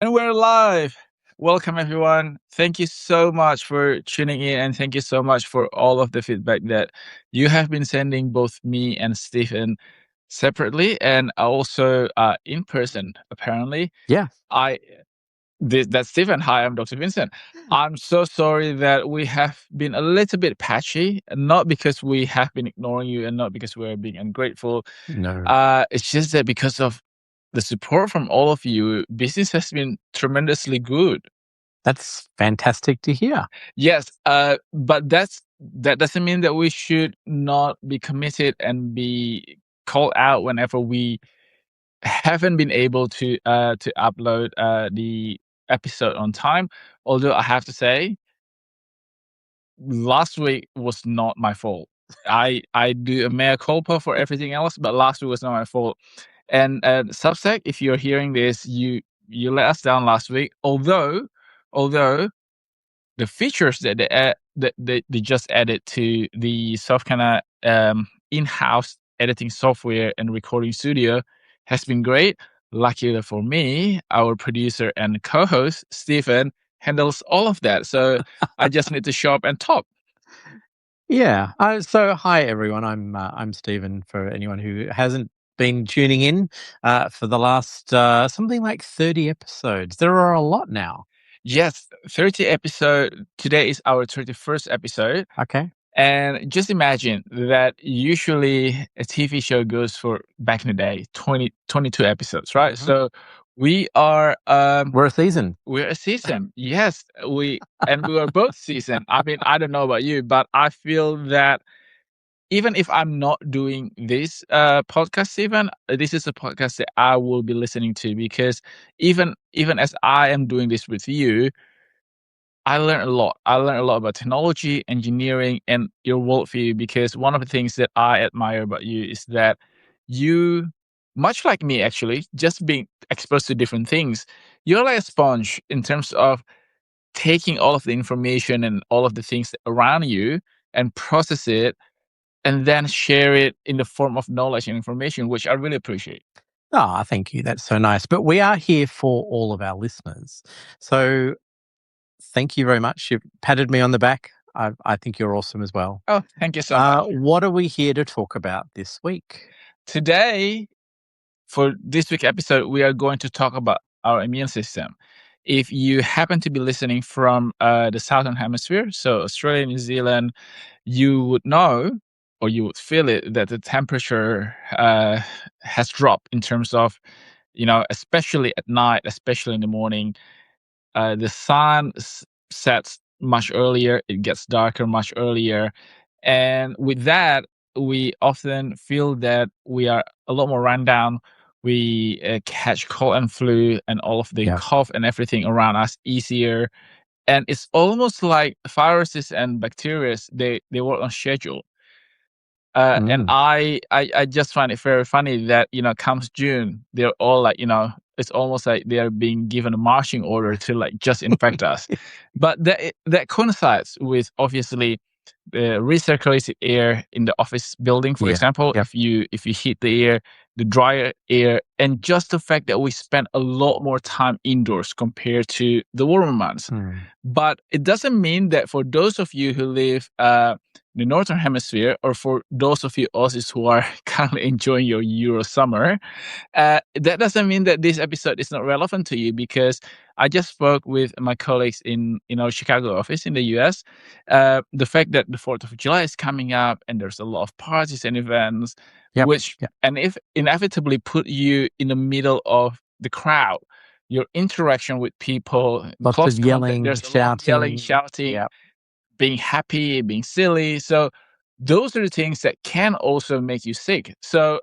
And we're live. Welcome, everyone. Thank you so much for tuning in, and thank you so much for all of the feedback that you have been sending, both me and Stephen separately, and also in person. Apparently, Yeah. that's Stephen. Hi, I'm Dr. Vincent. I'm so sorry that we have been a little bit patchy, not because we have been ignoring you, and not because we're being ungrateful. No. It's just that because of the support from all of you, business has been tremendously good. That's fantastic to hear. Yes, but that doesn't mean that we should not be committed and be called out whenever we haven't been able to upload the episode on time. Although I have to say, last week was not my fault. I do a mea culpa for everything else, but last week was not my fault. And Substack, if you're hearing this, you let us down last week. Although the features that they just added to the soft kind of in-house editing software and recording studio has been great. Luckily for me, our producer and co-host Stephen handles all of that, so I just need to show up and talk. Yeah. So, hi everyone. I'm Stephen. For anyone who hasn't been tuning in for the last something like 30 episodes, there are a lot now. Yes, 30 episode. Today is our 31st episode. Okay. And just imagine that usually a TV show goes for, back in the day, 22 episodes, right? Mhm. So we are We're a season. we're a season. Yes, we are both season. I mean, I don't know about you, but I feel that even if I'm not doing this podcast, even this is a podcast that I will be listening to, because even as I am doing this with you, I learned a lot. I learned a lot about technology, engineering, and your worldview, because one of the things that I admire about you is that you, much like me actually, just being exposed to different things, you're like a sponge in terms of taking all of the information and all of the things around you and process it and then share it in the form of knowledge and information, which I really appreciate. Oh, thank you. That's so nice. But we are here for all of our listeners. So, thank you very much. You've patted me on the back. I think you're awesome as well. Oh, thank you so much. What are we here to talk about this week? Today, for this week's episode, we are going to talk about our immune system. If you happen to be listening from the southern hemisphere, so Australia, New Zealand, you would know, or you would feel it, that the temperature has dropped in terms of, especially at night, especially in the morning. The sun sets much earlier, it gets darker much earlier. And with that, we often feel that we are a lot more run down. We catch cold and flu and all of the cough and everything around us easier. And it's almost like viruses and bacteria, they work on schedule. And I just find it very funny that, comes June, they're all like, it's almost like they are being given a marching order to like just infect us. But that coincides with, obviously, the recirculated air in the office building, for example. If you heat the air, the drier air, and just the fact that we spend a lot more time indoors compared to the warmer months. But it doesn't mean that for those of you who live the northern hemisphere, or for those of you Aussies who are currently enjoying your Euro summer, that doesn't mean that this episode is not relevant to you, because I just spoke with my colleagues in our Chicago office in the US. The fact that the 4th of July is coming up and there's a lot of parties and events, and if inevitably put you in the middle of the crowd, your interaction with people, Lots close of yelling, contact, there's a lot of yelling, shouting, being happy, being silly. So those are the things that can also make you sick. So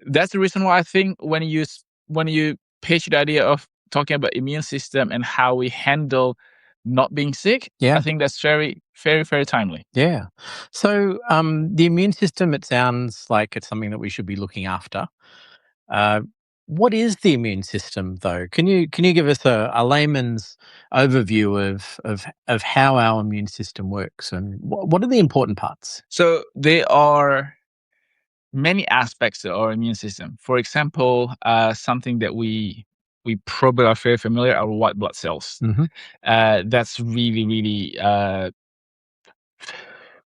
that's the reason why I think when you pitch the idea of talking about immune system and how we handle not being sick, I think that's very, very, very timely. Yeah. So the immune system, it sounds like it's something that we should be looking after. What is the immune system, though? Can you give us a layman's overview of how our immune system works, and what are the important parts? So there are many aspects of our immune system. For example, something that we we probably are very familiar, our white blood cells. Mhm. That's really, really,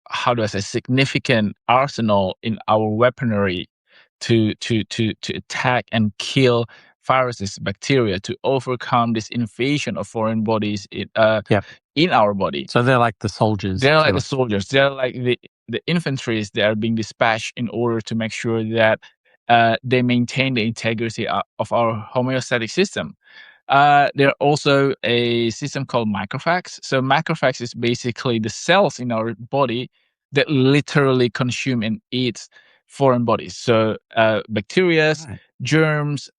how do I say, significant arsenal in our weaponry to attack and kill viruses, bacteria, to overcome this invasion of foreign bodies Yep. in our body. So they're like the soldiers. They're like to the us. soldiers. They're like the infantries that are being dispatched in order to make sure that they maintain the integrity of our homeostatic system. There also a system called macrophages. So macrophages is basically the cells in our body that literally consume and eat foreign bodies. So bacteria, Right. germs,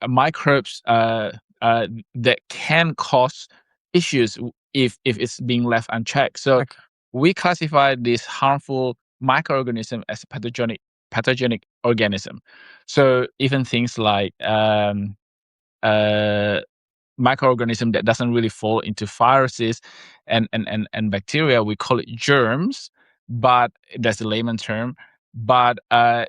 microbes that can cause issues if it's being left unchecked. So Okay. we classify this harmful microorganism as a pathogenic organism. So even things like uh, microorganism that doesn't really fall into viruses and bacteria, we call it germs, but that's the layman term. But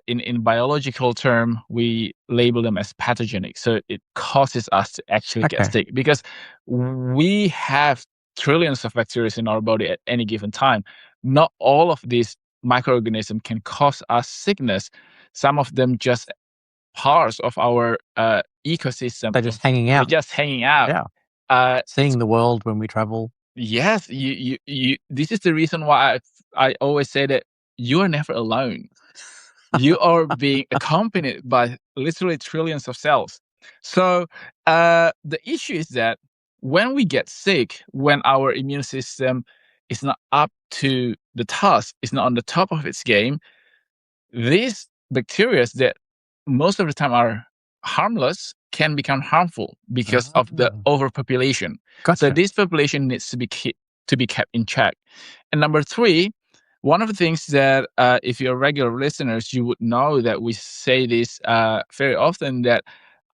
in biological term, we label them as pathogenic. So it causes us to actually get Okay. sick because we have trillions of bacteria in our body at any given time. Not all of these microorganisms can cause us sickness. Some of them just parts of our ecosystem. They're just hanging They're out. just hanging out. Yeah. Uh, Seeing the world when we travel. yes, you. This is the reason why I always say that you are never alone. You are being accompanied by literally trillions of cells. So the issue is that when we get sick, when our immune system is not up to the task, is not on the top of its game, these bacteria that most of the time are harmless can become harmful because of the Ah. overpopulation. So Gotcha. this population needs to be kept in check. And number three, one of the things that if you're regular listeners, you would know that we say this very often, that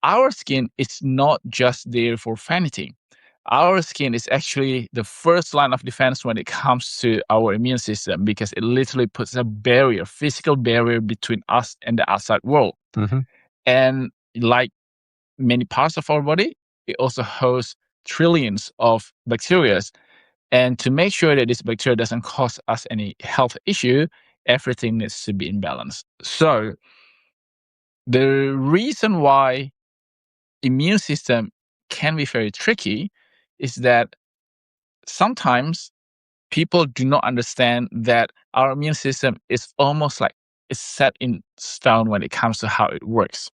our skin is not just there for vanity. Our skin is actually the first line of defense when it comes to our immune system because it literally puts a barrier, physical barrier between us and the outside world. Mm-hmm. And like many parts of our body, it also hosts trillions of bacteria. And to make sure that this bacteria doesn't cause us any health issue, everything needs to be in balance. So the reason why immune system can be very tricky is that sometimes people do not understand that our immune system is almost like it's set in stone when it comes to how it works.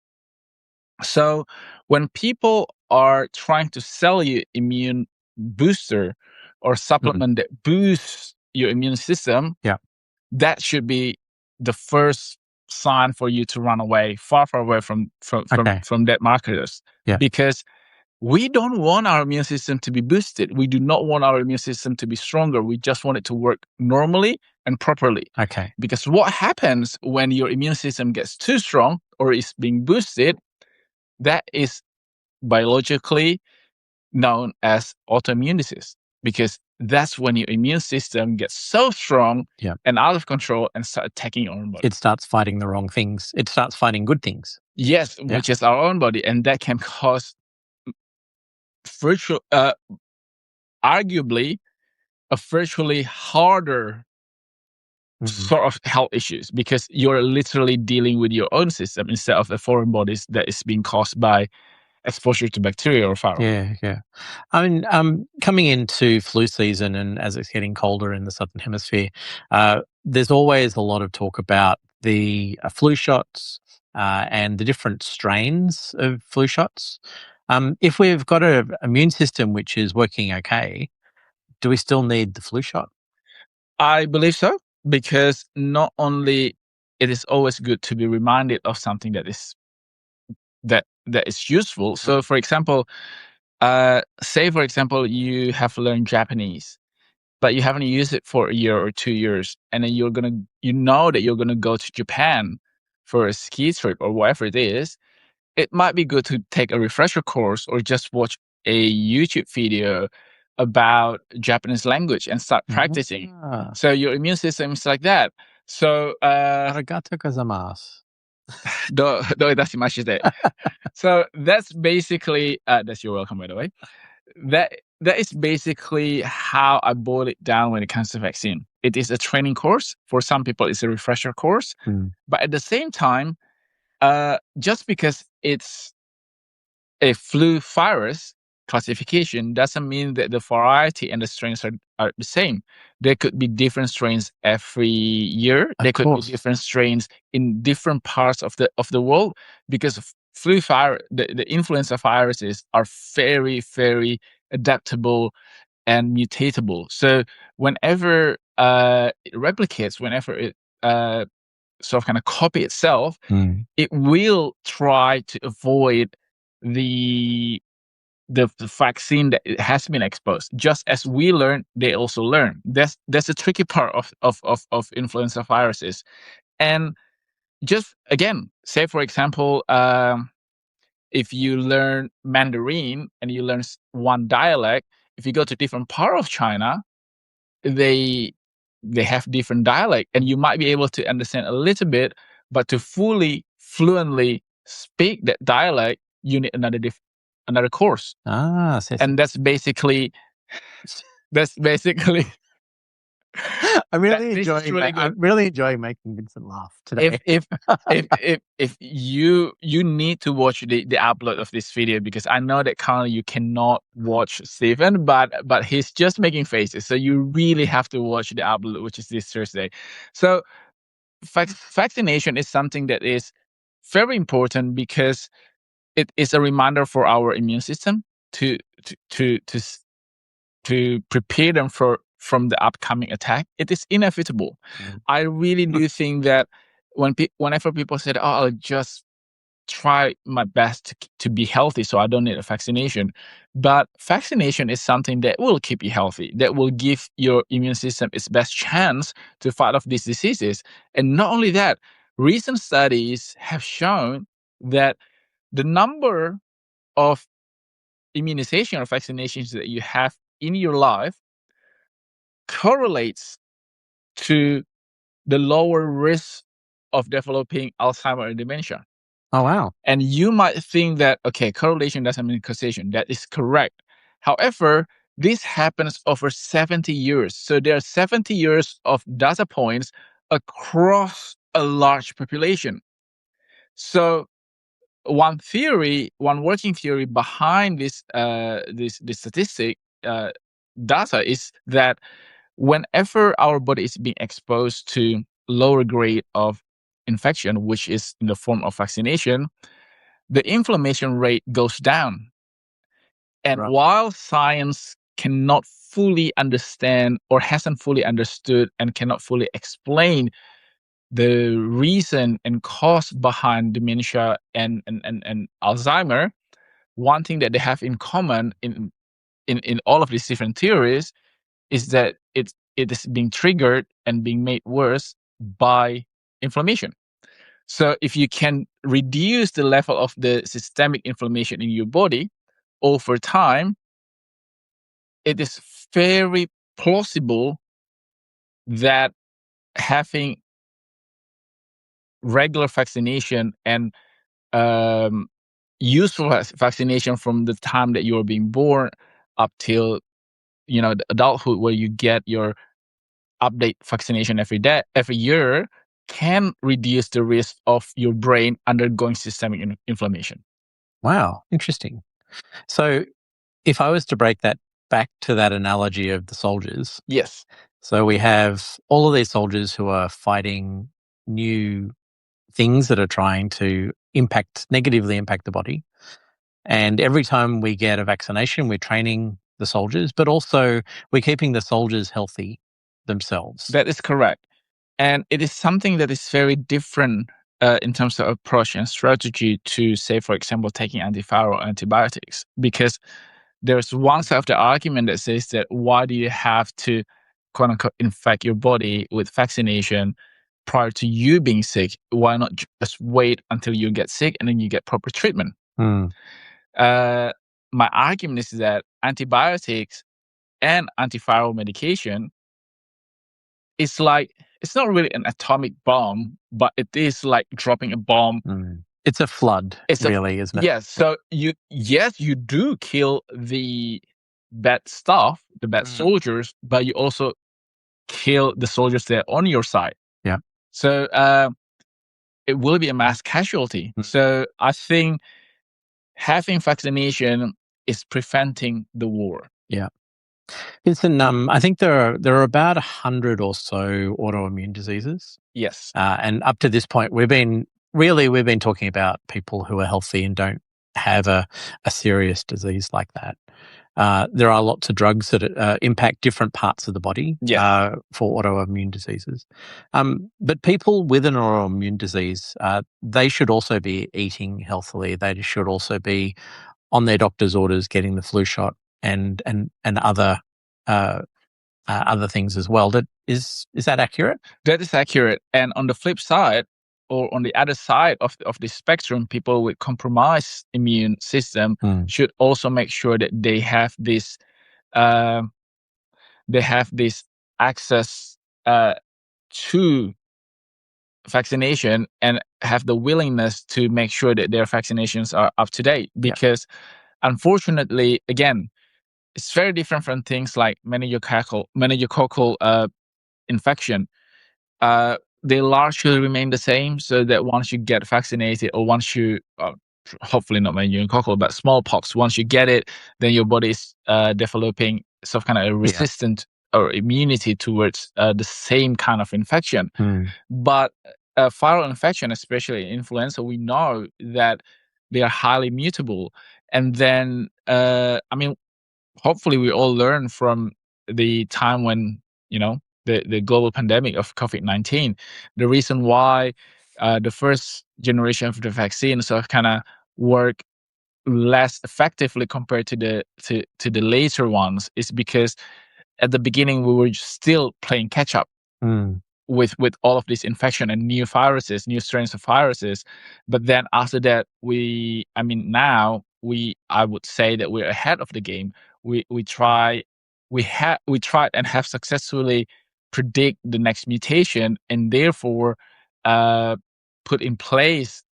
So when people are trying to sell you immune booster or supplement that boosts your immune system, Yeah. that should be the first sign for you to run away, far away Okay. from that marketers. Yeah. Because we don't want our immune system to be boosted. We do not want our immune system to be stronger. We just want it to work normally and properly. Okay. Because what happens when your immune system gets too strong or is being boosted, that is biologically known as autoimmune disease. Because that's when your immune system gets so strong Yeah. and out of control and start attacking your own body. It starts fighting the wrong things. It starts fighting good things. Yes, Yeah. which is our own body. And that can cause arguably a virtually harder sort of health issues because you're literally dealing with your own system instead of the foreign bodies that is being caused by exposure to bacteria or viral. Yeah, yeah. I mean, coming into flu season and as it's getting colder in the southern hemisphere, there's always a lot of talk about the flu shots and the different strains of flu shots. If we've got an immune system which is working okay, do we still need the flu shot? I believe so, because not only it is always good to be reminded of something that is useful. So, for example, say for example you have learned Japanese, but you haven't used it for a year or 2 years, and then you know that you're gonna go to Japan for a ski trip or whatever it is. It might be good to take a refresher course or just watch a YouTube video about Japanese language and start practicing. Ah. So your immune system is like that. So Arigato gozaimasu. though it doesn't much today. So that's basically that's you're welcome, by the way. That is basically how I boil it down when it comes to vaccine. It is a training course. For some people, it's a refresher course. But at the same time, just because it's a flu virus classification doesn't mean that the variety and the strains are the same. There could be different strains every year. There could be different strains in different parts of the world, because flu virus, the influenza viruses are very, very adaptable and mutatable. So whenever it replicates, whenever it sort of kind of copy itself, it will try to avoid the vaccine that it has been exposed. Just as we learn, they also learn. That's the tricky part of influenza viruses. And just again, say for example, if you learn Mandarin and you learn one dialect, if you go to different part of China, they have different dialect, and you might be able to understand a little bit, but to fully fluently speak that dialect, you need another course. And that's basically I'm really this is really I'm good. really enjoying making Vincent laugh today. If you need to watch the upload of this video, because I know that currently you cannot watch Stephen, but he's just making faces, so you really have to watch the upload, which is this Thursday. So vaccination is something that is very important, because it is a reminder for our immune system to prepare them from the upcoming attack. It is inevitable. I really do think that whenever people said, "Oh, I'll just try my best to be healthy, so I don't need a vaccination," but vaccination is something that will keep you healthy, that will give your immune system its best chance to fight off these diseases. And not only that, recent studies have shown that the number of immunization or vaccinations that you have in your life correlates to the lower risk of developing Alzheimer and dementia. Oh, wow. And you might think that, okay, correlation doesn't mean causation. That is correct. However, this happens over 70 years. So there are 70 years of data points across a large population. So one working theory behind this statistic data is that whenever our body is being exposed to lower grade of infection, which is in the form of vaccination, the inflammation rate goes down. And while science cannot fully understand, or hasn't fully understood and cannot fully explain the reason and cause behind dementia and Alzheimer, one thing that they have in common in all of these different theories is that it is being triggered and being made worse by inflammation. So if you can reduce the level of the systemic inflammation in your body over time, it is very plausible that having regular vaccination and useful vaccination from the time that you're being born up till the adulthood, where you get your update vaccination every year, can reduce the risk of your brain undergoing systemic inflammation. Wow, interesting. So if I was to break that back to that analogy of the soldiers. Yes. So we have all of these soldiers who are fighting new things that are trying to negatively impact the body. And every time we get a vaccination, we're training the soldiers, but also we're keeping the soldiers healthy themselves. That is correct. And it is something that is very different in terms of approach and strategy to, say, for example, taking antiviral antibiotics. Because there's one side of the argument that says that why do you have to, quote unquote, infect your body with vaccination prior to you being sick? Why not just wait until you get sick and then you get proper treatment? My argument is that antibiotics and antiviral medication, it's like it's not really an atomic bomb, but it is like dropping a bomb. It's a flood, It's really, isn't it? yes. So you do kill the bad stuff, the bad soldiers, but you also kill the soldiers that are on your side. Yeah. So it will be a mass casualty. So I think having vaccination is preventing the war. Yeah. Listen, I think there are about 100 or so autoimmune diseases. Yes. And up to this point, we've been talking about people who are healthy and don't have a serious disease like that. There are lots of drugs that impact different parts of the body for autoimmune diseases. But people with an autoimmune disease, they should also be eating healthily. They should also be on their doctor's orders getting the flu shot and other things as well. Is that accurate? That is accurate. And on the flip side, or on the other side of the spectrum, people with compromised immune system should also make sure that they have this access to vaccination and have the willingness to make sure that their vaccinations are up to date. Because unfortunately, again, it's very different from things like meningococcal infection. They largely remain the same, so that once you get vaccinated, or once you, hopefully not meningococcal, but smallpox, once you get it, then your body is developing some kind of resistant or immunity towards the same kind of infection. But viral infection, especially influenza, we know that they are highly mutable. And then, hopefully we all learn from the time when, the global pandemic of COVID-19, the reason why the first generation of the vaccine sort of kind of work less effectively compared to the later ones is because at the beginning we were still playing catch up with all of this infection and new strains of viruses. But then after that, now I would say that we're ahead of the game. We tried and have successfully predict the next mutation, and therefore put in place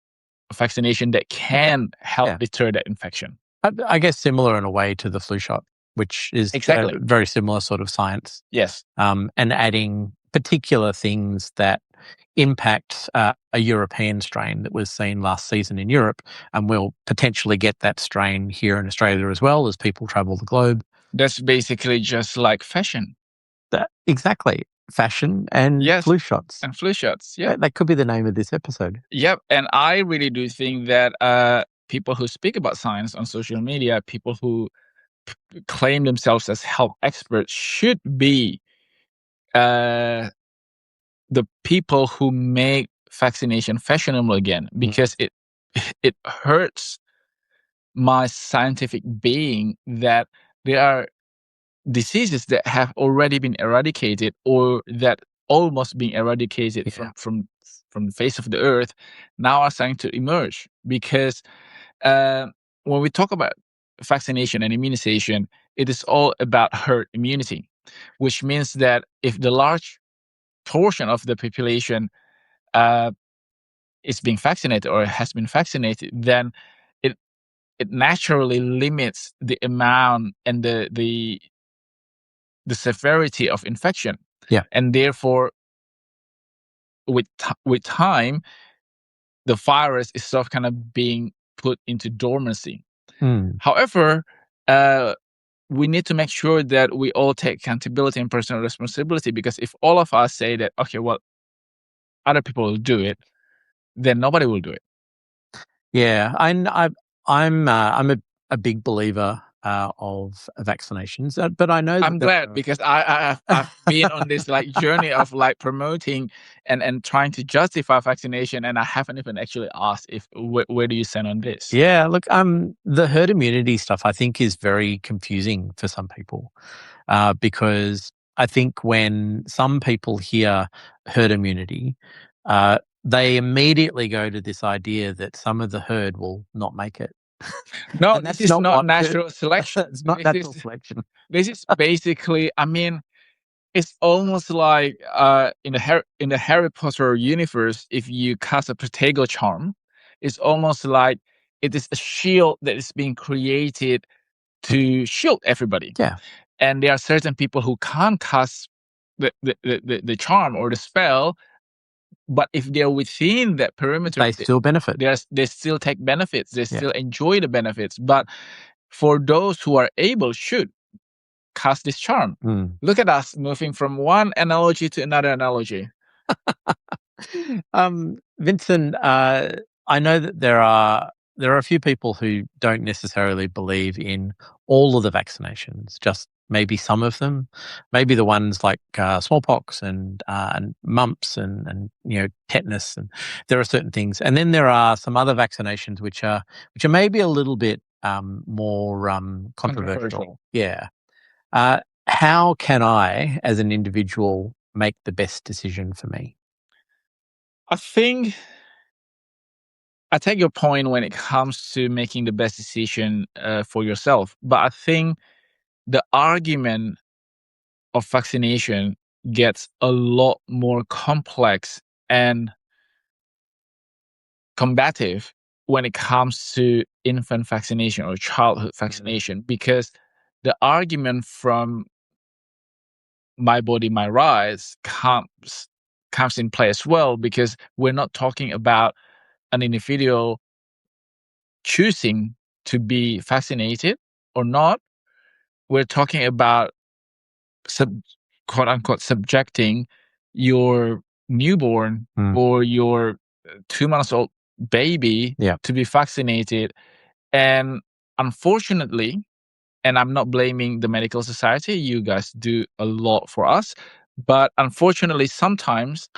a vaccination that can help deter that infection. I guess similar in a way to the flu shot, which is Exactly. a very similar sort of science. Yes. And adding particular things that impact a European strain that was seen last season in Europe, and we'll potentially get that strain here in Australia as well as people travel the globe. That's basically just like fashion. Exactly. Fashion and flu shots. And flu shots, yeah. That could be the name of this episode. Yep, and I really do think that people who speak about science on social media, people who claim themselves as health experts, should be the people who make vaccination fashionable again, because it hurts my scientific being that there are diseases that have already been eradicated, or that almost being eradicated from the face of the earth, now are starting to emerge. Because when we talk about vaccination and immunization, it is all about herd immunity, which means that if the large portion of the population is being vaccinated or has been vaccinated, then it naturally limits the amount and the severity of infection. Yeah. And therefore, with time, the virus is sort of kind of being put into dormancy. However, we need to make sure that we all take accountability and personal responsibility, because if all of us say that, okay, well, other people will do it, then nobody will do it. Yeah, I'm a big believer of vaccinations, but I know I'm glad, because I've been on this like journey of like promoting and trying to justify vaccination, and I haven't even actually asked if where do you stand on this? Yeah, look, the herd immunity stuff I think is very confusing for some people, because I think when some people hear herd immunity, they immediately go to this idea that some of the herd will not make it. No, this is not natural selection. It's not natural selection. This is basically, It's almost like in the Harry Potter universe, if you cast a Protego charm, it's almost like it is a shield that is being created to shield everybody. Yeah. And there are certain people who can't cast the charm or the spell, but if they're within that perimeter, They still benefit. they still take benefits. They Yeah. still enjoy the benefits. But for those who are able, should cast this charm. Look at us moving from one analogy to another analogy. Vincent, I know that there are a few people who don't necessarily believe in all of the vaccinations, just maybe some of them, maybe the ones like smallpox and mumps and tetanus, and there are certain things, and then there are some other vaccinations which are maybe a little bit more controversial. Yeah. How can I, as an individual, make the best decision for me? I think I take your point when it comes to making the best decision for yourself, but I think the argument of vaccination gets a lot more complex and combative when it comes to infant vaccination or childhood vaccination, because the argument from my body, my rights comes in play as well, because we're not talking about an individual choosing to be vaccinated or not. We're talking about quote unquote subjecting your newborn or your 2 months old baby to be vaccinated. And unfortunately, and I'm not blaming the medical society, you guys do a lot for us, but unfortunately sometimes,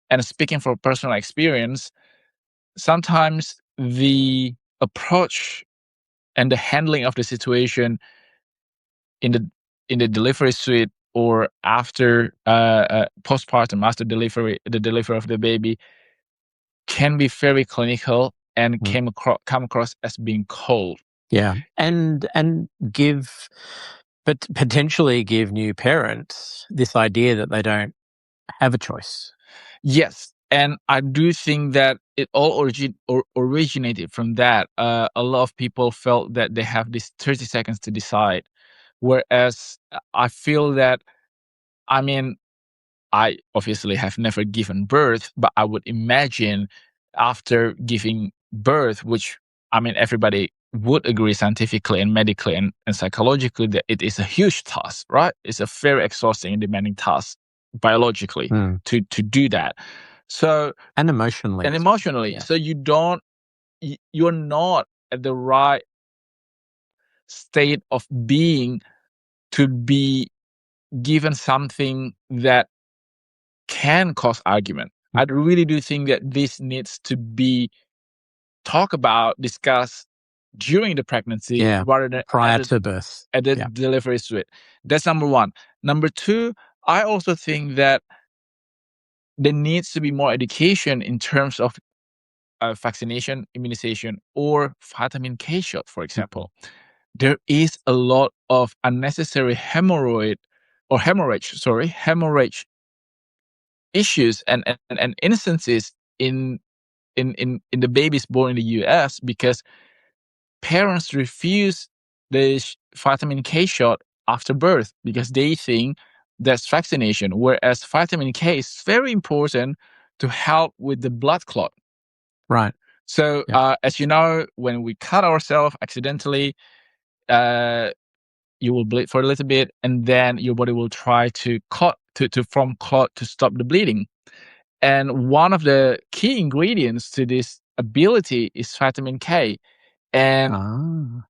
and speaking from personal experience, sometimes the approach and the handling of the situation in the delivery suite or after postpartum, after delivery, the delivery of the baby, can be very clinical and come across as being cold. Yeah, and give, but potentially give new parents this idea that they don't have a choice. Yes, and I do think that it all originated from that. A lot of people felt that they have this 30 seconds to decide, whereas I feel that, I mean, I obviously have never given birth, but I would imagine after giving birth, which, I mean, everybody would agree scientifically and medically and psychologically that it is a huge task, right? It's a very exhausting and demanding task biologically to do that. So and emotionally. Yeah. So you're not at the right state of being to be given something that can cause argument. I really do think that this needs to be talked about, discussed during the pregnancy rather than prior to birth at the delivery suite. That's number one. Number two, I also think that there needs to be more education in terms of vaccination, immunization, or vitamin K shot, for example. There is a lot of unnecessary hemorrhage issues and instances in the babies born in the US because parents refuse the vitamin K shot after birth because they think that's vaccination, whereas vitamin K is very important to help with the blood clot. Right. So, as you know, when we cut ourselves accidentally, you will bleed for a little bit, and then your body will try to form clot to stop the bleeding. And one of the key ingredients to this ability is vitamin K. And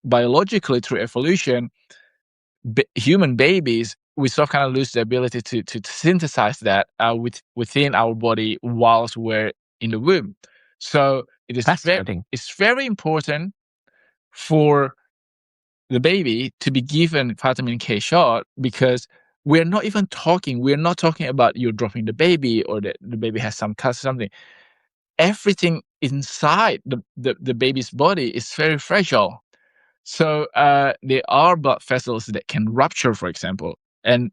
biologically, through evolution, human babies, we sort of kind of lose the ability to synthesize that within our body whilst we're in the womb. So it is it's very important for the baby to be given vitamin K shot because we're not talking about you dropping the baby or that the baby has some cuts or something. Everything inside the baby's body is very fragile. So there are blood vessels that can rupture, for example, and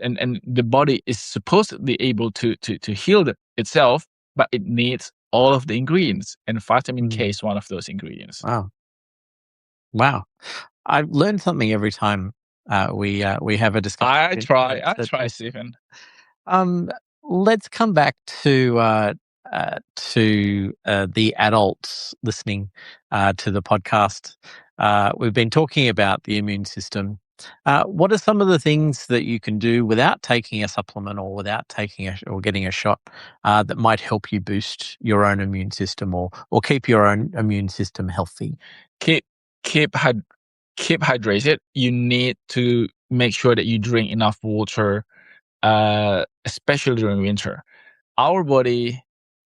and the body is supposedly able to heal itself, but it needs all of the ingredients, and vitamin K is one of those ingredients. Wow. Wow. I learn something every time we have a discussion. I try, That's awesome. Stephen. Let's come back to the adults listening to the podcast. We've been talking about the immune system. What are some of the things that you can do without taking a supplement or without taking or getting a shot that might help you boost your own immune system or keep your own immune system healthy? Keep hydrated. You need to make sure that you drink enough water, especially during winter. Our body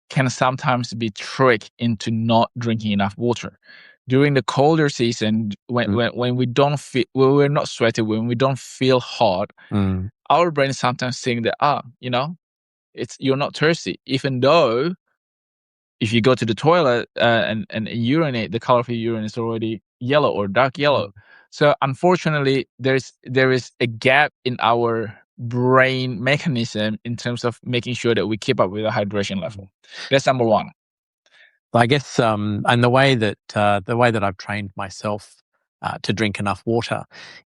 can sometimes be tricked into not drinking enough water. During the colder season, when we don't feel, when we're not sweaty, when we don't feel hot, our brain sometimes think that you're not thirsty, even though if you go to the toilet and urinate, the color of your urine is already yellow or dark yellow. So unfortunately, there is a gap in our brain mechanism in terms of making sure that we keep up with the hydration level. That's number one. I guess, and the way that I've trained myself to drink enough water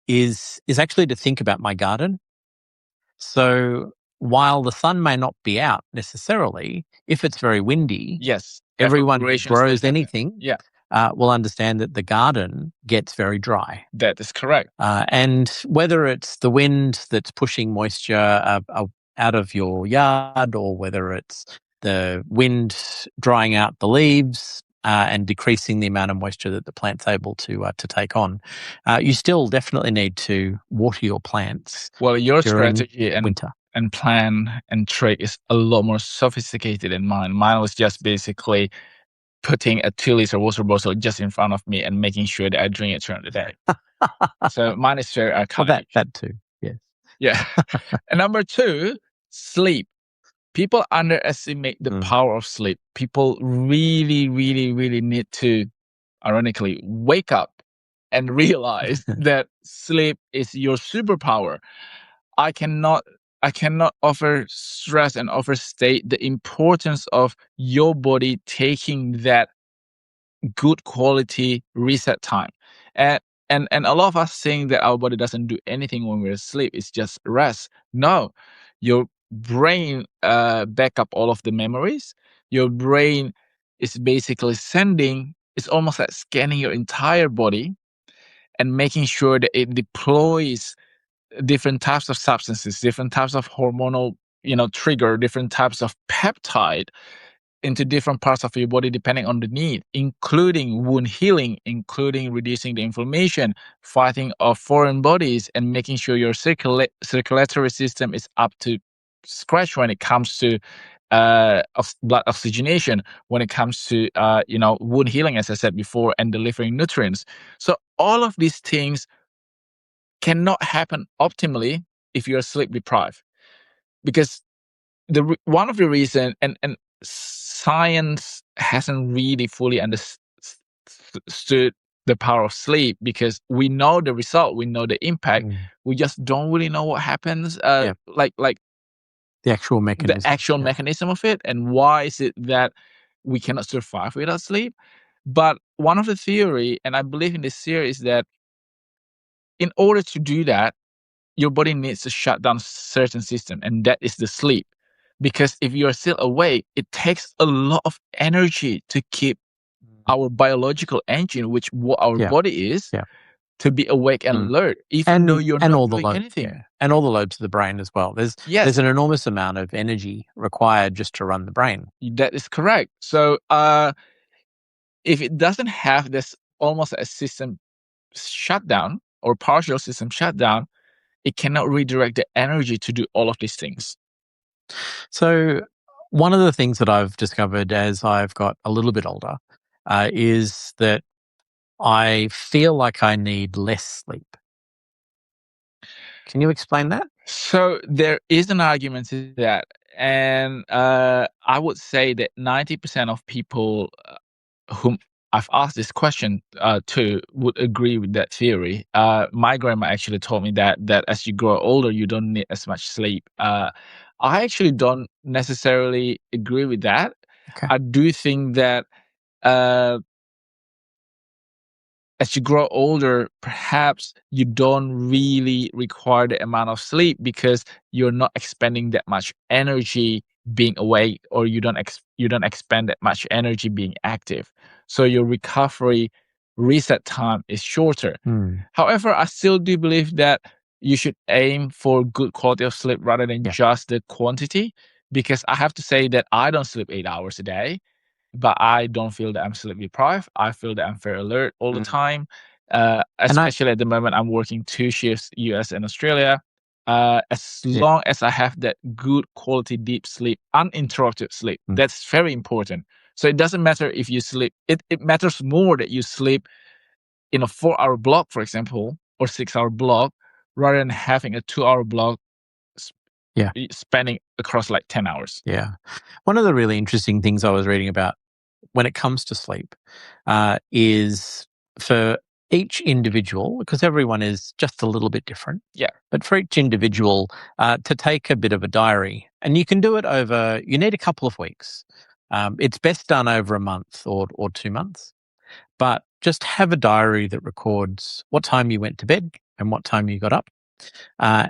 is actually to think about my garden. So while the sun may not be out necessarily, if it's very windy, yes, everyone who grows anything yeah. Will understand that the garden gets very dry. That is correct. And whether it's the wind that's pushing moisture out of your yard, or whether it's the wind drying out the leaves and decreasing the amount of moisture that the plant's able to take on, you still definitely need to water your plants. Well, your strategy and winter and plan and trick is a lot more sophisticated than mine. Mine was just basically putting a 2-liter water bottle just in front of me and making sure that I drink it throughout the day. So mine is very archaic. Well, that too, yes. Yeah. And number 2, sleep. People underestimate the power of sleep. People really, really, really need to, ironically, wake up and realize that sleep is your superpower. I cannot stress and overstate the importance of your body taking that good quality reset time. And a lot of us think that our body doesn't do anything when we're asleep. It's just rest. No, your brain back up all of the memories. Your brain is basically it's almost like scanning your entire body and making sure that it deploys different types of substances, different types of hormonal, trigger, different types of peptide into different parts of your body depending on the need, including wound healing, including reducing the inflammation, fighting off foreign bodies, and making sure your circulatory system is up to scratch when it comes to blood oxygenation, when it comes to wound healing, as I said before, and delivering nutrients. So all of these things cannot happen optimally if you're sleep deprived, because one of the reason and science hasn't really fully understood the power of sleep, because we know the result, we know the impact, we just don't really know what happens, like the actual mechanism, mechanism of it, and why is it that we cannot survive without sleep. But one of the theory, and I believe in this theory, is that in order to do that, your body needs to shut down certain system, and that is the sleep. Because if you're still awake, it takes a lot of energy to keep our biological engine, which what our body is, to be awake and alert, even though you're not doing anything. Yeah. And all the lobes of the brain as well. There's an enormous amount of energy required just to run the brain. That is correct. So if it doesn't have this almost a system shutdown or partial system shutdown, it cannot redirect the energy to do all of these things. So one of the things that I've discovered as I've got a little bit older is that I feel like I need less sleep. Can you explain that? So there is an argument to that. And I would say that 90% of people whom I've asked this question too, would agree with that theory. My grandma actually told me that as you grow older, you don't need as much sleep. I actually don't necessarily agree with that. Okay. I do think that uh, as you grow older, perhaps you don't really require the amount of sleep because you're not expending that much energy being awake, or you don't expend that much energy being active. So your recovery reset time is shorter. Mm. However, I still do believe that you should aim for good quality of sleep rather than Yeah. just the quantity, because I have to say that I don't sleep 8 hours a day, but I don't feel that I'm sleep deprived. I feel that I'm very alert all the Mm. time. And I Especially at the moment, I'm working 2 shifts, US and Australia. As yeah. long as I have that good quality deep sleep, uninterrupted sleep, Mm. that's very important. So it doesn't matter if you sleep. It matters more that you sleep in a 4 hour block, for example, or 6 hour block, rather than having a 2 hour block Yeah. spanning across like 10 hours. Yeah. One of the really interesting things I was reading about when it comes to sleep is for each individual, because everyone is just a little bit different. Yeah. But for each individual, to take a bit of a diary, and you can do it over, you need a couple of weeks. It's best done over a month or 2 months. But just have a diary that records what time you went to bed and what time you got up.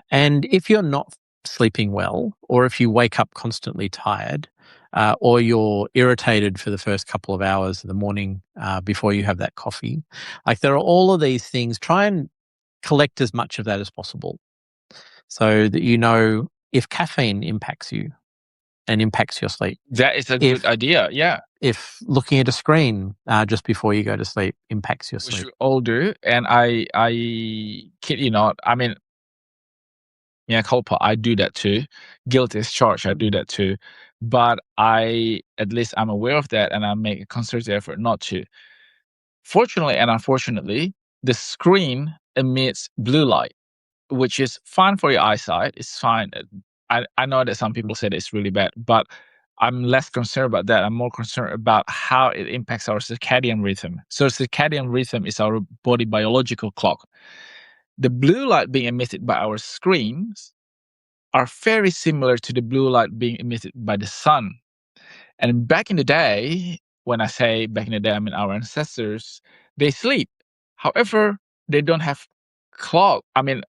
And if you're not sleeping well, or if you wake up constantly tired, or you're irritated for the first couple of hours of the morning before you have that coffee, like there are all of these things. Try and collect as much of that as possible so that you know if caffeine impacts you and impacts your sleep. That is a good If idea. Yeah. if looking at a screen just before you go to sleep impacts your Which sleep. we all do. And I kid you not, I mean, yeah, culpa, I do that too. Guilt is charged, I do that too. But at least I'm aware of that, and I make a concerted effort not to. Fortunately and unfortunately, the screen emits blue light, which is fine for your eyesight. It's fine. I know that some people say that it's really bad, but I'm less concerned about that. I'm more concerned about how it impacts our circadian rhythm. So circadian rhythm is our body biological clock. The blue light being emitted by our screens are very similar to the blue light being emitted by the sun. And back in the day, when I say back in the day, I mean our ancestors, they sleep. However, they don't have clock. I mean,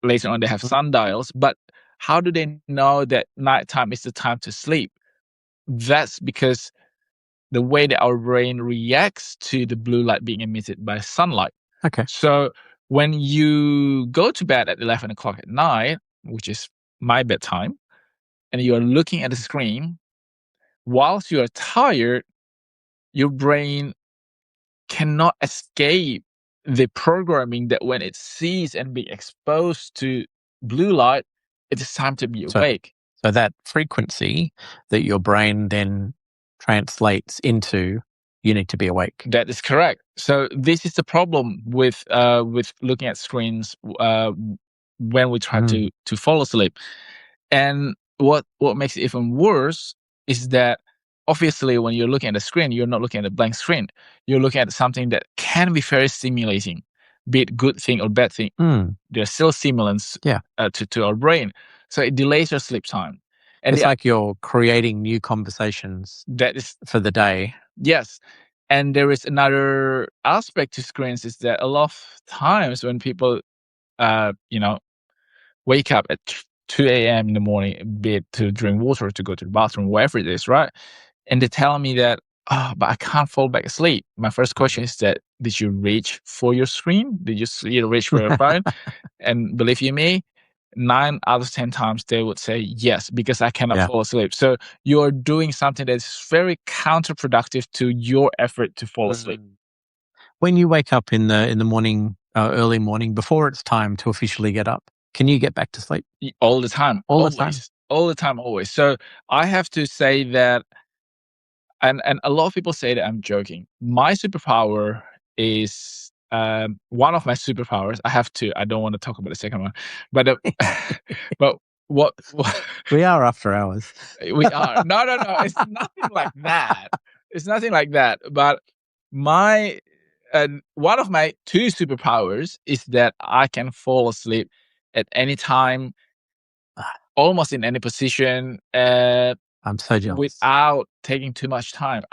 later on they have sundials, but how do they know that nighttime is the time to sleep? That's because the way that our brain reacts to the blue light being emitted by sunlight. Okay. So when you go to bed at 11 o'clock at night, which is my bedtime, and you're looking at the screen, whilst you're tired, your brain cannot escape the programming that when it sees and be exposed to blue light, it is time to be So awake. So that frequency that your brain then translates into, you need to be awake. That is correct. So this is the problem with looking at screens when we try to fall asleep. And what makes it even worse is that obviously when you're looking at the screen, you're not looking at a blank screen. You're looking at something that can be very stimulating, be it good thing or bad thing. There's still stimulants to our brain. So it delays your sleep time. And It's like you're creating new conversations that is for the day. yes. And there is another aspect to screens is that a lot of times when people, wake up at 2 a.m. in the morning, be it to drink water, to go to the bathroom, whatever it is, right? And they tell me that, oh, but I can't fall back asleep. My first question is that, did you reach for your screen? Did you reach for your phone? And believe you me, 9 out of 10 times they would say yes, because I cannot fall asleep. So you're doing something that's very counterproductive to your effort to fall asleep. When you wake up in the morning, early morning, before it's time to officially get up, can you get back to sleep? All the time. All always. the time? All the time, always. So I have to say that, and a lot of people say that I'm joking. My superpower is one of my superpowers. I have two. I don't want to talk about the second one, but but what We are after hours. we are. No. It's nothing like that. It's nothing like that. But one of my two superpowers is that I can fall asleep at any time, almost in any position, I'm so jealous. without taking too much time.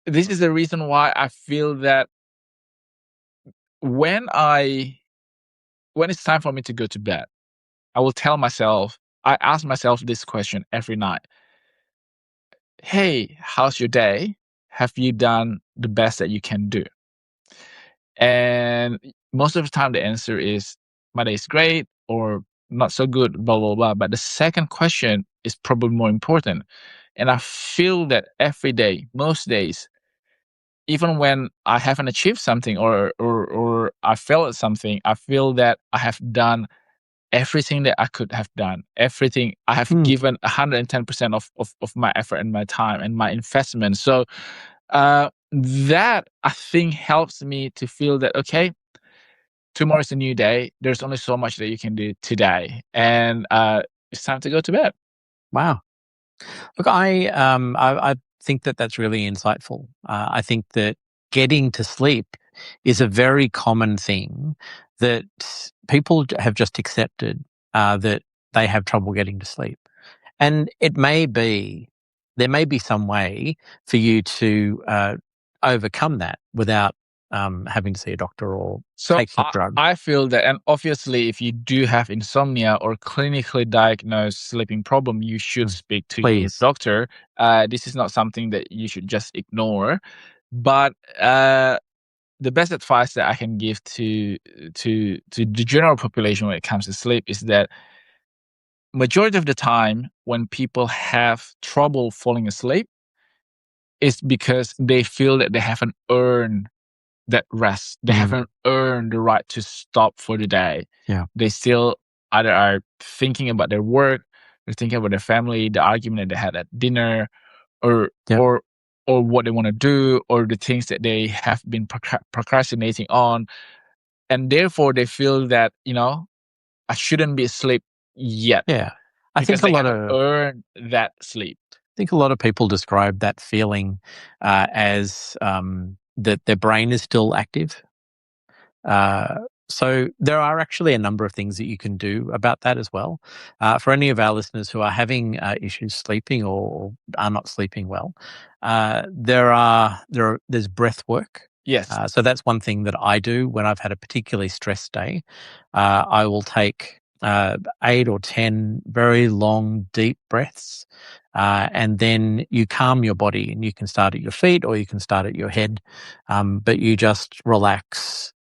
This is the reason why I feel that when it's time for me to go to bed, I ask myself this question every night. Hey, how's your day? Have you done the best that you can do? And most of the time the answer is my day is great or not so good, blah, blah, blah. But the second question is probably more important. And I feel that every day, most days, even when I haven't achieved something or I fail at something, I feel that I have done everything that I could have done. Everything I have given 110% of my effort and my time and my investment. So that I think helps me to feel that, okay, tomorrow's a new day. There's only so much that you can do today. And it's time to go to bed. Wow. Look, I think that that's really insightful. I think that getting to sleep is a very common thing that people have just accepted, that they have trouble getting to sleep. And there may be some way for you to overcome that without having to see a doctor or taking a drug. I feel that, and obviously, if you do have insomnia or clinically diagnosed sleeping problem, you should speak to your doctor. This is not something that you should just ignore. But the best advice that I can give to the general population when it comes to sleep is that majority of the time when people have trouble falling asleep, it's because they feel that they haven't earned that rest. They haven't earned the right to stop for the day. Yeah. They still either are thinking about their work, they're thinking about their family, the argument that they had at dinner, or what they want to do, or the things that they have been procrastinating on. And therefore they feel that, I shouldn't be asleep yet. Yeah. I think they haven't earned that sleep. I think a lot of people describe that feeling as that their brain is still active. So there are actually a number of things that you can do about that as well. For any of our listeners who are having issues sleeping or are not sleeping well, there's breath work. Yes. So that's one thing that I do when I've had a particularly stressed day. I will take 8 or 10 very long, deep breaths. And then you calm your body, and you can start at your feet or you can start at your head. But you just relax.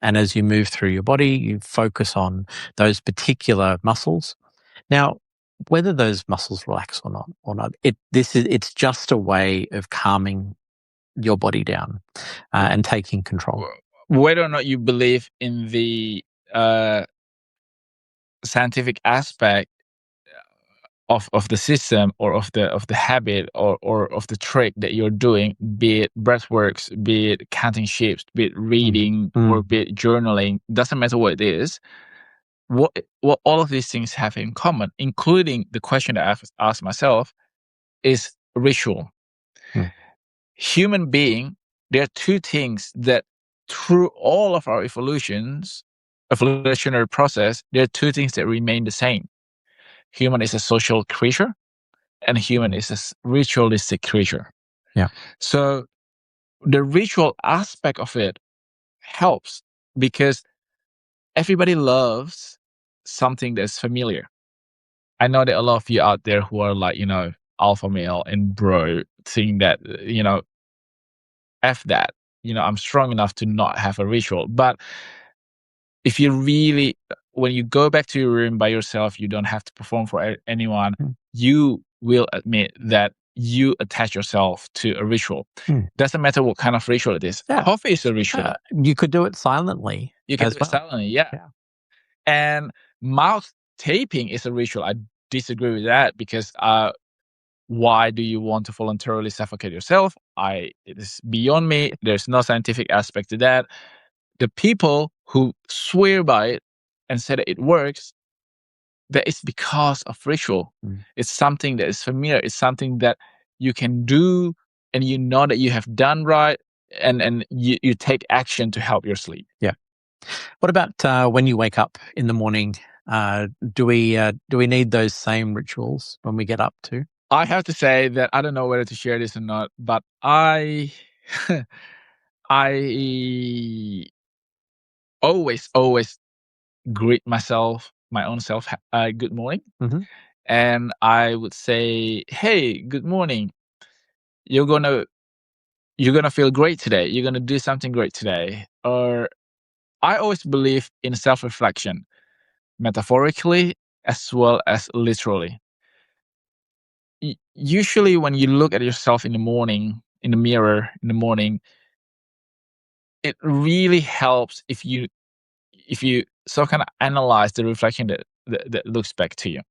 And as you move through your body, you focus on those particular muscles. Now, whether those muscles relax or not, it's just a way of calming your body down and taking control. Whether or not you believe in the scientific aspect of the system or of the habit or of the trick that you're doing, be it breathworks, be it counting sheep, be it reading, or be it journaling, doesn't matter what it is. What all of these things have in common, including the question that I've asked myself, is ritual. Human being, there are two things that through all of our evolutionary process, there are two things that remain the same. Human is a social creature, and human is a ritualistic creature. Yeah. So the ritual aspect of it helps because everybody loves something that's familiar. I know that a lot of you out there who are like, alpha male and bro, think that, F that, I'm strong enough to not have a ritual. But if you really, when you go back to your room by yourself, you don't have to perform for anyone, you will admit that you attach yourself to a ritual. Doesn't matter what kind of ritual it is. Yeah. Coffee is a ritual. You could do it silently. You can do it silently, yeah. And mouth taping is a ritual. I disagree with that because why do you want to voluntarily suffocate yourself? It is beyond me. There's no scientific aspect to that. The people who swear by it and say that it works, that is because of ritual. It's something that is familiar. It's something that you can do and you know that you have done right, and you take action to help your sleep. Yeah. What about when you wake up in the morning? Do we need those same rituals when we get up too? I have to say that I don't know whether to share this or not, but I I always greet my own self, good morning. Mm-hmm. And I would say, hey, good morning. You're gonna feel great today. You're gonna do something great today. Or I always believe in self-reflection, metaphorically as well as literally. Usually when you look at yourself in the morning, in the mirror in the morning, it really helps if you so kind of analyze the reflection that looks back to you.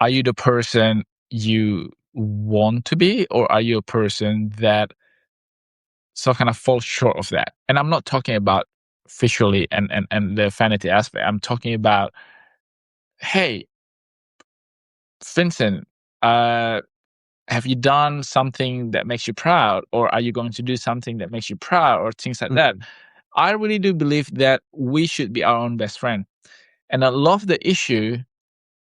Are you the person you want to be, or are you a person that so kind of falls short of that? And I'm not talking about visually and the vanity aspect. I'm talking about, hey, Vincent, have you done something that makes you proud, or are you going to do something that makes you proud, or things like that? I really do believe that we should be our own best friend. And I love the issue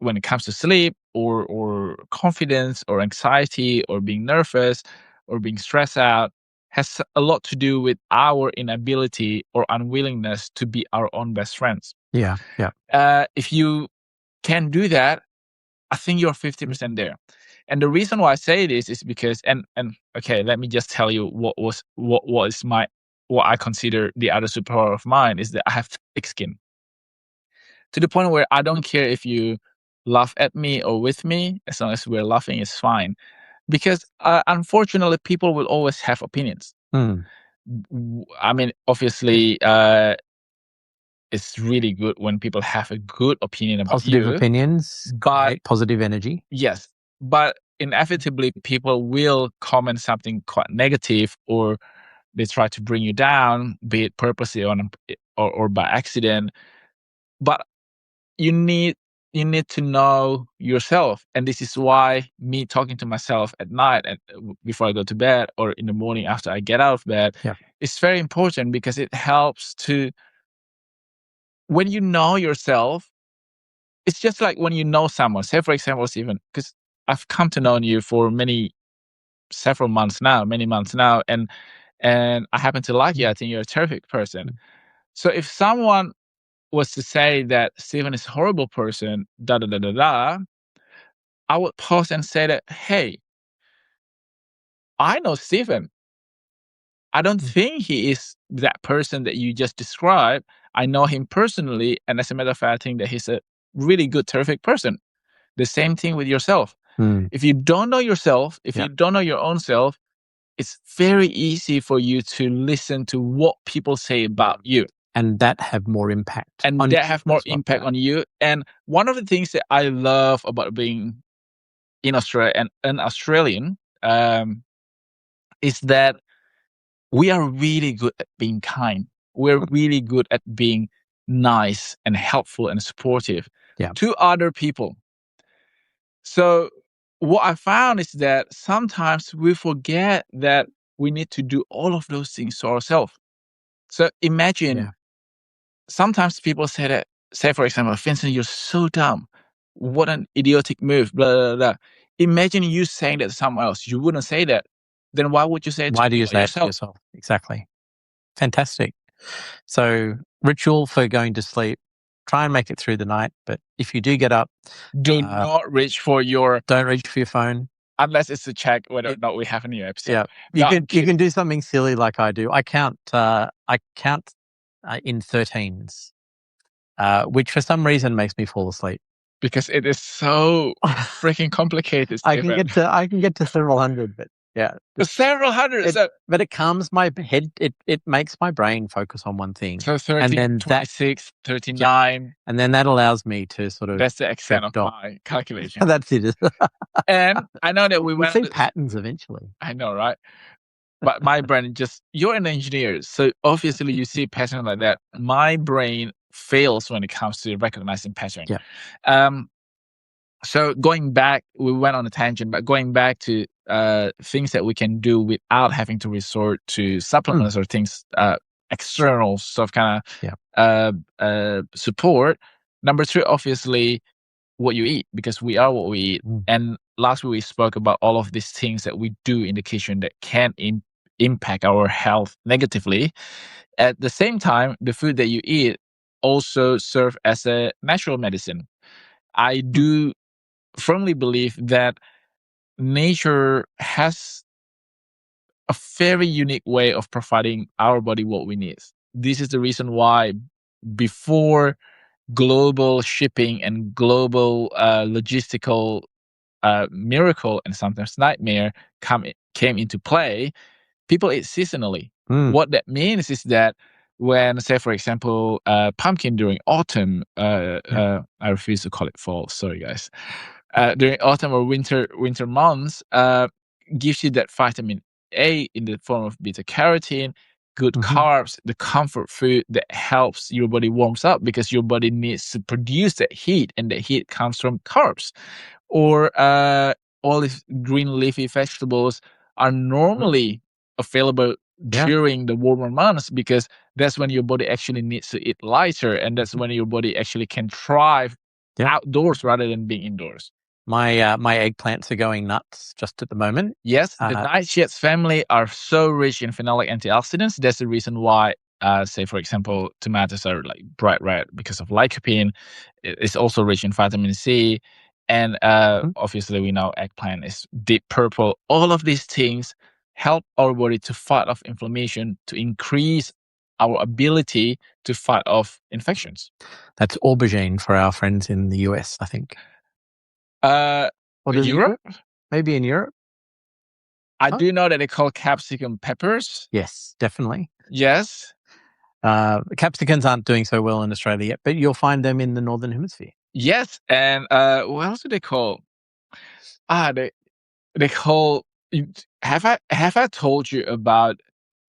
when it comes to sleep or confidence or anxiety or being nervous or being stressed out has a lot to do with our inability or unwillingness to be our own best friends. Yeah. Yeah. If you can do that, I think you're 50% there. And the reason why I say this is because, and okay, let me just tell you what I consider the other superpower of mine is that I have thick skin, to the point where I don't care if you laugh at me or with me, as long as we're laughing, it's fine. Because unfortunately, people will always have opinions. Mm. I mean, obviously, it's really good when people have a good opinion about Positive you. opinions, But create positive energy. yes, but inevitably, people will comment something quite negative, or they try to bring you down, be it purposely or by accident. But you need to know yourself, and this is why me talking to myself at night and before I go to bed, or in the morning after I get out of bed, Yeah. is very important, because it helps to, when you know yourself, it's just like when you know someone. Say for example, Stephen, because I've come to know you for many months now, and I happen to like you. I think you're a terrific person. So if someone was to say that Stephen is a horrible person, da da da da da, I would pause and say that, hey, I know Stephen. I don't think he is that person that you just described. I know him personally, and as a matter of fact, I think that he's a really good, terrific person. The same thing with yourself. If you don't know yourself, if you don't know your own self, it's very easy for you to listen to what people say about you. And that have more impact. And that have more impact on you. And one of the things that I love about being in Australia and an Australian is that we are really good at being kind. We're really good at being nice and helpful and supportive to other people. So what I found is that sometimes we forget that we need to do all of those things to ourselves. So imagine sometimes people say, for example, Vincent, you're so dumb. What an idiotic move, blah, blah, blah. Imagine you saying that to someone else. You wouldn't say that. Then why would you say it Why do you to say it to yourself? Exactly. Fantastic. So ritual for going to sleep, try and make it through the night. But if you do get up, do not reach for your phone. Unless it's to check whether or not we have a new episode. Yeah. You can do something silly like I do. I count in 13s, which for some reason makes me fall asleep. Because it is so freaking complicated. I can get to several hundred, but yeah. Several hundred. But it calms my head. It makes my brain focus on one thing. So 30, and then 26, 39. And then that allows me to sort of... That's the extent of my calculation. That's it. And I know that we went... see patterns eventually. I know, right? But my brain you're an engineer, so obviously you see patterns like that. My brain fails when it comes to recognizing patterns. Yeah. So going back, we went on a tangent, but going back to things that we can do without having to resort to supplements or things external sort of kind of support. Number 3, obviously, what you eat, because we are what we eat. And last week we spoke about all of these things that we do in the kitchen that can impact our health negatively. At the same time, the food that you eat also serve as a natural medicine. I do firmly believe that nature has a very unique way of providing our body what we need. This is the reason why before global shipping and global logistical miracle and sometimes nightmare came into play, people eat seasonally. What that means is that when, say, for example, pumpkin during autumn, I refuse to call it fall. Sorry, guys. During autumn or winter months, gives you that vitamin A in the form of beta carotene, good carbs, the comfort food that helps your body warms up because your body needs to produce that heat, and that heat comes from carbs. Or olive green leafy vegetables are normally available during the warmer months because that's when your body actually needs to eat lighter, and that's when your body actually can thrive outdoors rather than being indoors. My my eggplants are going nuts just at the moment. Yes, the nightshades family are so rich in phenolic antioxidants. That's the reason why, say, for example, tomatoes are like bright red because of lycopene. It's also rich in vitamin C. And obviously, we know eggplant is deep purple. All of these things help our body to fight off inflammation, to increase our ability to fight off infections. That's aubergine for our friends in the US, I think. Or Europe? Maybe in Europe. I do know that they call capsicum peppers. Yes, definitely. Yes. Capsicums aren't doing so well in Australia yet, but you'll find them in the Northern Hemisphere. Yes, and what else do they call? They call. Have I told you about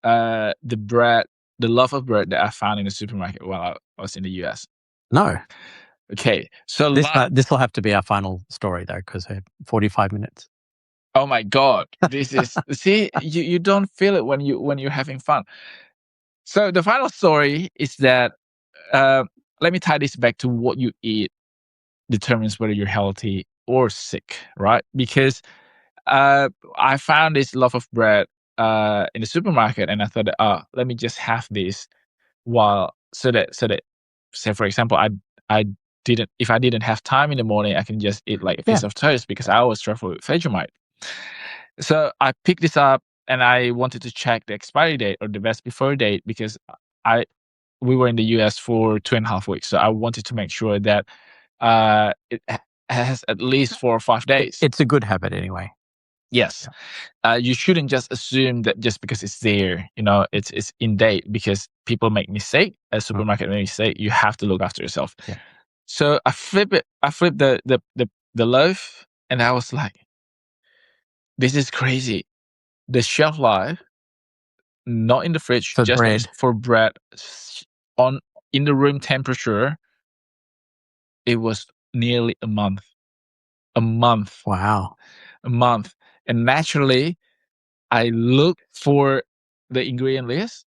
the bread, the loaf of bread that I found in the supermarket while I was in the US? No. Okay, so this will have to be our final story though, because 45 minutes. Oh my God, this is see, you don't feel it when you're having fun. So the final story is that let me tie this back to what you eat determines whether you're healthy or sick, right? Because I found this loaf of bread in the supermarket, and I thought, let me just have this so that say, for example, I didn't if I didn't have time in the morning, I can just eat like a piece of toast because I always struggle with Vegemite. So I picked this up and I wanted to check the expiry date or the best before date because we were in the US for 2.5 weeks. So I wanted to make sure that it has at least 4 or 5 days. It's a good habit anyway. Yes. You shouldn't just assume that just because it's there, it's in date, because people make mistake. A supermarket make mistake. You have to look after yourself. Yeah. So I flipped the loaf, and I was like, this is crazy. The shelf life, not in the fridge, For just bread. for bread, in the room temperature, it was nearly a month. A month. Wow. A month. And naturally, I looked for the ingredient list.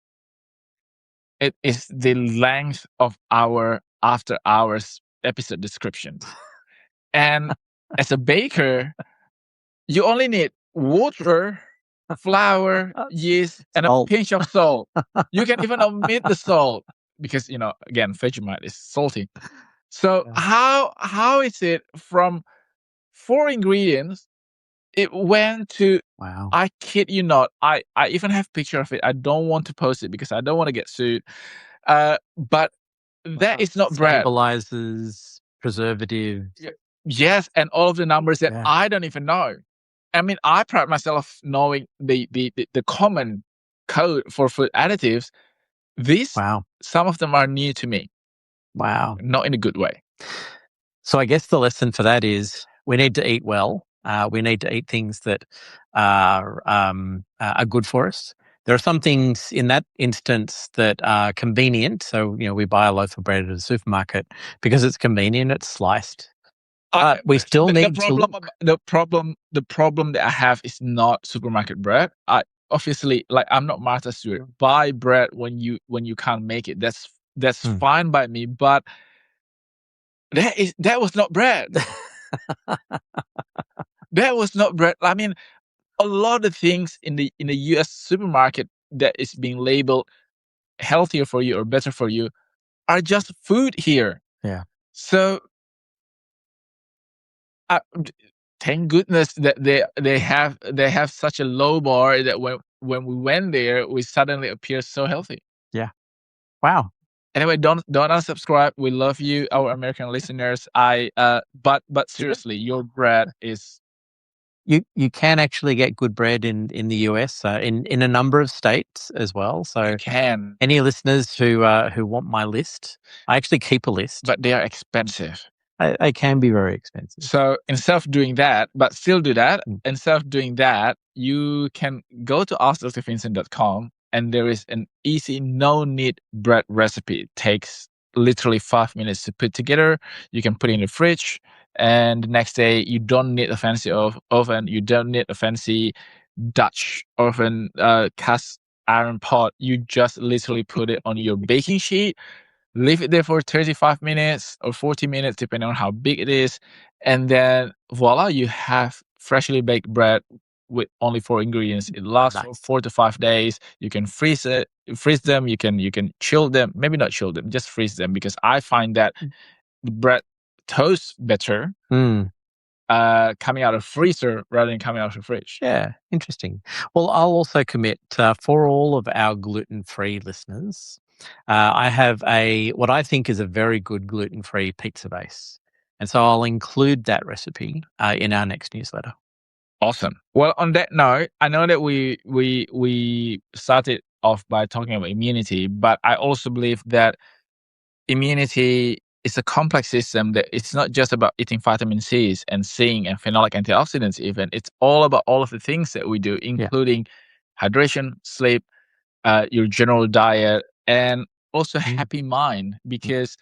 It is the length of our after hours episode description. And as a baker, you only need water, flour, yeast, and a pinch of salt. You can even omit the salt because, again, Vegemite is salty. So how is it from 4 ingredients, it went to, wow. I kid you not, I even have picture of it. I don't want to post it because I don't want to get sued. But that is not bread. Stabilizers, preservatives. Yes, and all of the numbers that I don't even know. I mean, I pride myself knowing the common code for food additives. Some of them are new to me. Wow. Not in a good way. So I guess the lesson for that is we need to eat well. We need to eat things that are good for us. There are some things in that instance that are convenient. So, we buy a loaf of bread at a supermarket because it's convenient. It's sliced. but we still the need to problem, look. the problem that I have is not supermarket bread. I obviously, like, I'm not Martha Stewart. Buy bread when you can't make it. That's fine by me. But that was not bread. That was not bread. I mean, a lot of things in the US supermarket that is being labeled healthier for you or better for you are just food here. Yeah. So thank goodness that they have such a low bar that when we went there, we suddenly appear so healthy. Yeah. Wow. Anyway, don't unsubscribe. We love you, our American listeners. But seriously, your bread is. You can actually get good bread in the US, in a number of states as well. So You can, any listeners who want my list, I actually keep a list. but they are expensive. They can be very expensive. So instead of doing that, but still do that, instead of doing that, you can go to askdrvincent.com and there is an easy, no knead bread recipe. It takes literally 5 minutes to put together. You can put it in the fridge, and the next day you don't need a fancy oven. You don't need a fancy Dutch oven, cast iron pot. You just literally put it on your baking sheet. Leave it there for 35 minutes or 40 minutes, depending on how big it is. And then voila, you have freshly baked bread with only 4 ingredients. It lasts for 4 to 5 days. You can freeze them. You can chill them. Maybe not chill them, just freeze them, because I find that the bread toasts better coming out of freezer rather than coming out of the fridge. Yeah, interesting. Well, I'll also commit for all of our gluten-free listeners. I have what I think is a very good gluten-free pizza base, and so I'll include that recipe in our next newsletter. Awesome. Well, on that note, I know that we started off by talking about immunity, but I also believe that immunity is a complex system, that it's not just about eating vitamin C's and zinc and phenolic antioxidants even. It's all about all of the things that we do, including hydration, sleep, your general diet, and also happy mind. Because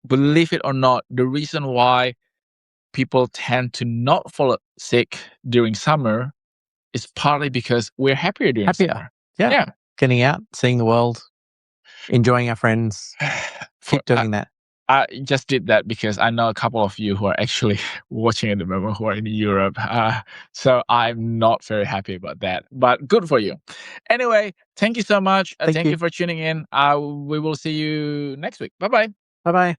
believe it or not, the reason why people tend to not fall sick during summer is partly because we're happier during summer. Yeah. Getting out, seeing the world, enjoying our friends. Keep doing that. I just did that because I know a couple of you who are actually watching at the moment who are in Europe. So I'm not very happy about that, but good for you. Anyway, thank you so much. Thank you for tuning in. We will see you next week. Bye-bye. Bye-bye.